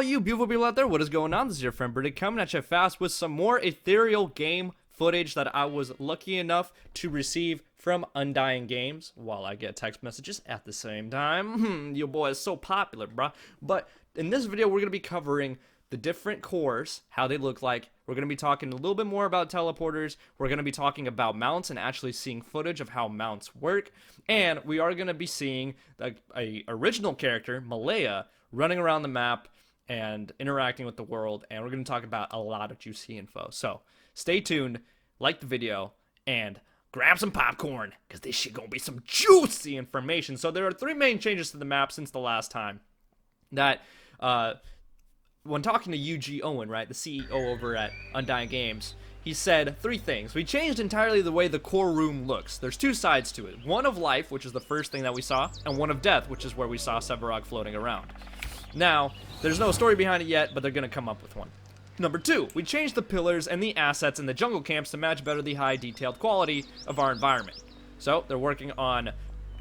you beautiful people out there, what is going on? This is your friend Britik coming at you fast with some more Ethereal game footage that I was lucky enough to receive from Undying Games while I get text messages at the same time. Your boy is so popular, bruh. But in this video, we're going to be covering the different cores, how they look like. We're going to be talking a little bit more about teleporters. We're going to be talking about mounts and actually seeing footage of how mounts work. And we are going to be seeing a original character, Malaya, running around the map and interacting with the world. And we're going to talk about a lot of juicy info. So stay tuned, like the video, and grab some popcorn, because this shit gonna be some juicy information. So there are three main changes to the map since the last time. That, when talking to UG Owen, right, the CEO over at Undying Games, he said three things. We changed entirely the way the core room looks. There's two sides to it. One of life, which is the first thing that we saw, and one of death, which is where we saw Sevarog floating around. Now, there's no story behind it yet, but they're gonna come up with one. Number two, we changed the pillars and the assets in the jungle camps to match better the high detailed quality of our environment. So they're working on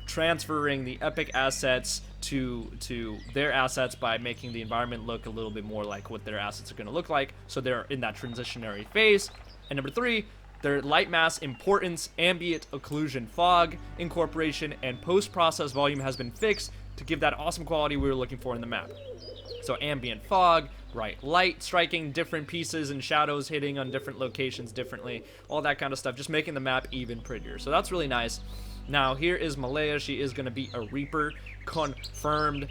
transferring the epic assets to their assets by making the environment look a little bit more like what their assets are going to look like. So they're in that transitionary phase. And number three, their light mass importance, ambient occlusion fog incorporation, and post-process volume has been fixed to give that awesome quality we were looking for in the map. So ambient fog, bright light striking different pieces and shadows hitting on different locations differently, all that kind of stuff, just making the map even prettier. So that's really nice. Now here is Malaya. She is going to be a Reaper, confirmed.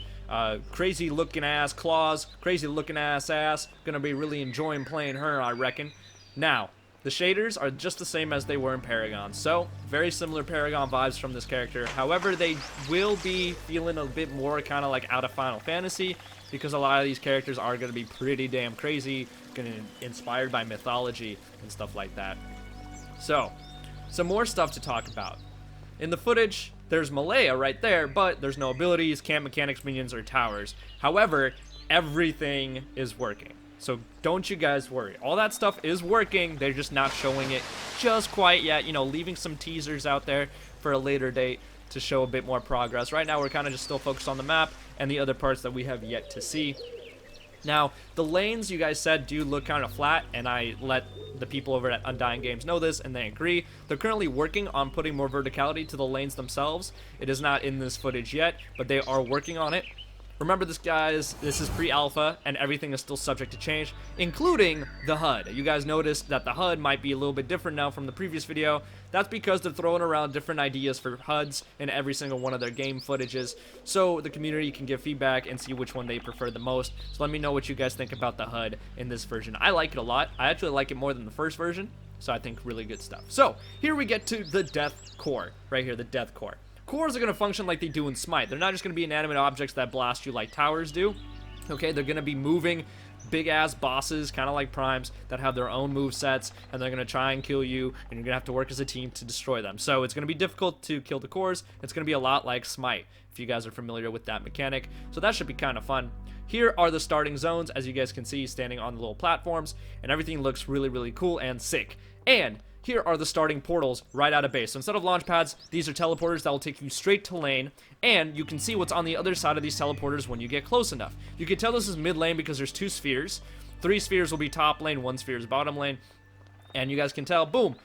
Crazy looking ass claws, crazy looking ass. Gonna be really enjoying playing her, I reckon. Now, the shaders are just the same as they were in Paragon, so very similar Paragon vibes from this character. However, they will be feeling a bit more kind of like out of Final Fantasy, because a lot of these characters are going to be pretty damn crazy, inspired by mythology and stuff like that. So, some more stuff to talk about. In the footage, there's Malaya right there, but there's no abilities, camp mechanics, minions, or towers. However, everything is working. So don't you guys worry. All that stuff is working. They're just not showing it just quite yet. You know, leaving some teasers out there for a later date to show a bit more progress. Right now, we're kind of just still focused on the map and the other parts that we have yet to see. Now, the lanes, you guys said, do look kind of flat, and I let the people over at Undying Games know this, and they agree. They're currently working on putting more verticality to the lanes themselves. It is not in this footage yet, but they are working on it. Remember this, guys, this is pre-alpha, and everything is still subject to change, including the HUD. You guys noticed that the HUD might be a little bit different now from the previous video. That's because they're throwing around different ideas for HUDs in every single one of their game footages, so the community can give feedback and see which one they prefer the most. So let me know what you guys think about the HUD in this version. I like it a lot. I actually like it more than the first version, so I think really good stuff. So here we get to the death core, right here, the death core. Cores are going to function like they do in Smite. They're not just going to be inanimate objects that blast you like towers do. Okay, they're going to be moving big-ass bosses, kind of like primes, that have their own move sets, and they're going to try and kill you, and you're going to have to work as a team to destroy them. So it's going to be difficult to kill the cores. It's going to be a lot like Smite, if you guys are familiar with that mechanic. So that should be kind of fun. Here are the starting zones, as you guys can see, standing on the little platforms, and everything looks really, really cool and sick. And here are the starting portals right out of base. So instead of launch pads, these are teleporters that will take you straight to lane, and you can see what's on the other side of these teleporters when you get close enough. You can tell this is mid lane because there's two spheres. 3 spheres will be top lane, 1 sphere is bottom lane, and you guys can tell, boom,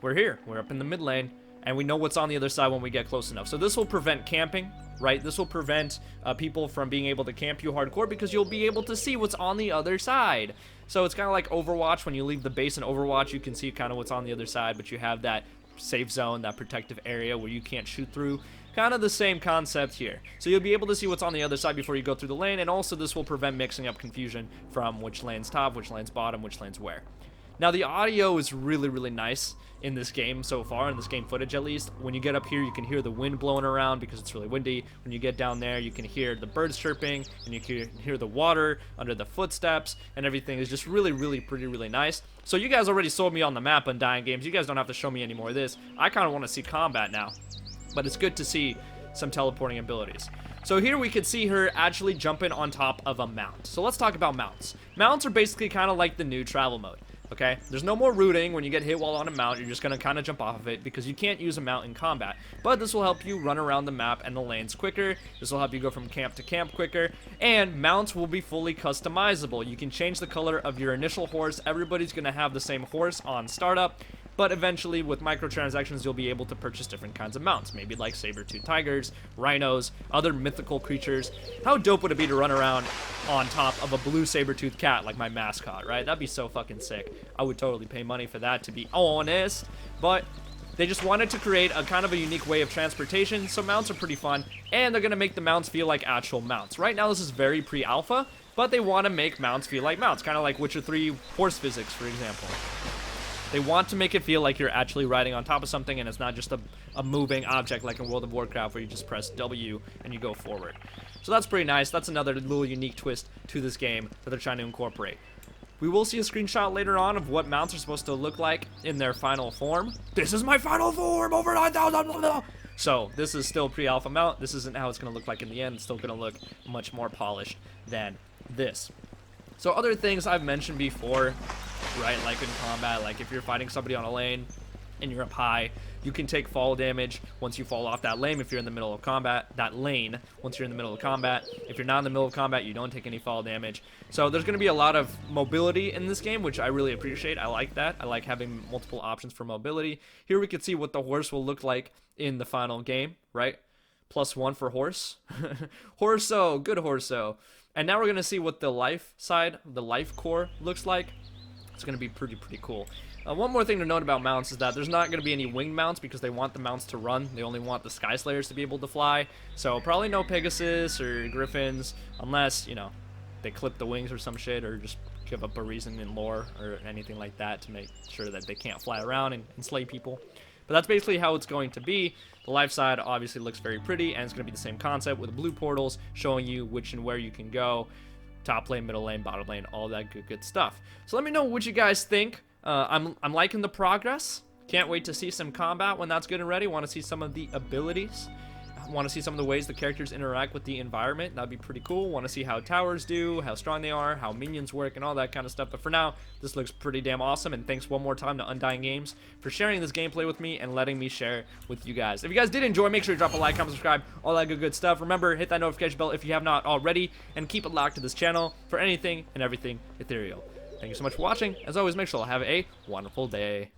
we're here. We're up in the mid lane, and we know what's on the other side when we get close enough. So this will prevent camping, right? This will prevent people from being able to camp you hardcore, because you'll be able to see what's on the other side. So it's kind of like Overwatch. When you leave the base in Overwatch, you can see kind of what's on the other side, but you have that safe zone, that protective area where you can't shoot through. Kind of the same concept here. So you'll be able to see what's on the other side before you go through the lane, and also this will prevent mixing up confusion from which lane's top, which lane's bottom, which lane's where. Now, the audio is really, really nice in this game so far, in this game footage at least. When you get up here, you can hear the wind blowing around because it's really windy. When you get down there, you can hear the birds chirping, and you can hear the water under the footsteps, and everything is just really, really pretty, really nice. So you guys already sold me on the map on Dying Games. You guys don't have to show me any more of this. I kind of want to see combat now, but it's good to see some teleporting abilities. So here we could see her actually jumping on top of a mount. So let's talk about mounts. Mounts are basically kind of like the new travel mode. Okay, there's no more rooting. When you get hit while on a mount, you're just gonna kind of jump off of it because you can't use a mount in combat. But this will help you run around the map and the lanes quicker. This will help you go from camp to camp quicker, and mounts will be fully customizable. You can change the color of your initial horse. Everybody's gonna have the same horse on startup, but eventually with microtransactions you'll be able to purchase different kinds of mounts, maybe like saber-tooth tigers, rhinos, other mythical creatures. How dope would it be to run around on top of a blue saber-tooth cat like my mascot, right? That'd be so fucking sick. I would totally pay money for that, to be honest. But they just wanted to create a kind of a unique way of transportation, so mounts are pretty fun, and they're gonna make the mounts feel like actual mounts. Right now this is very pre-alpha, but they want to make mounts feel like mounts, kind of like Witcher 3 horse physics, for example. They want to make it feel like you're actually riding on top of something and it's not just a moving object like in World of Warcraft where you just press W and you go forward. So that's pretty nice. That's another little unique twist to this game that they're trying to incorporate. We will see a screenshot later on of what mounts are supposed to look like in their final form. This is my final form, over 9,000. So this is still pre-alpha mount. This isn't how it's going to look like in the end. It's still going to look much more polished than this. So other things I've mentioned before, right, like in combat, like if you're fighting somebody on a lane and you're up high, you can take fall damage once you fall off that lane if you're in the middle of combat, once you're in the middle of combat. If you're not in the middle of combat, you don't take any fall damage. So there's going to be a lot of mobility in this game, which I really appreciate. I like that. I like having multiple options for mobility. Here we can see what the horse will look like in the final game, right? +1 for horse. Horso, good Horso. And now we're going to see what the life side, the life core looks like. It's going to be pretty cool. One more thing to note about mounts is that there's not going to be any winged mounts because they want the mounts to run. They only want the Sky Slayers to be able to fly. So probably no Pegasus or Griffins unless, you know, they clip the wings or some shit or just give up a reason in lore or anything like that to make sure that they can't fly around and slay people. But that's basically how it's going to be. The life side obviously looks very pretty, and it's going to be the same concept with blue portals showing you which and where you can go. Top lane, middle lane, bottom lane, all that good stuff. So let me know what you guys think. I'm liking the progress. Can't wait to see some combat when that's good and ready. Want to see some of the abilities. Want to see some of the ways the characters interact with the environment. That'd be pretty cool. Want to see how towers do, how strong they are, how minions work, and all that kind of stuff. But for now, this looks pretty damn awesome. And thanks one more time to Undying Games for sharing this gameplay with me and letting me share with you guys. If you guys did enjoy, make sure you drop a like, comment, subscribe, all that good stuff. Remember, hit that notification bell if you have not already, and keep it locked to this channel for anything and everything Ethereal. Thank you so much for watching. As always, make sure to have a wonderful day.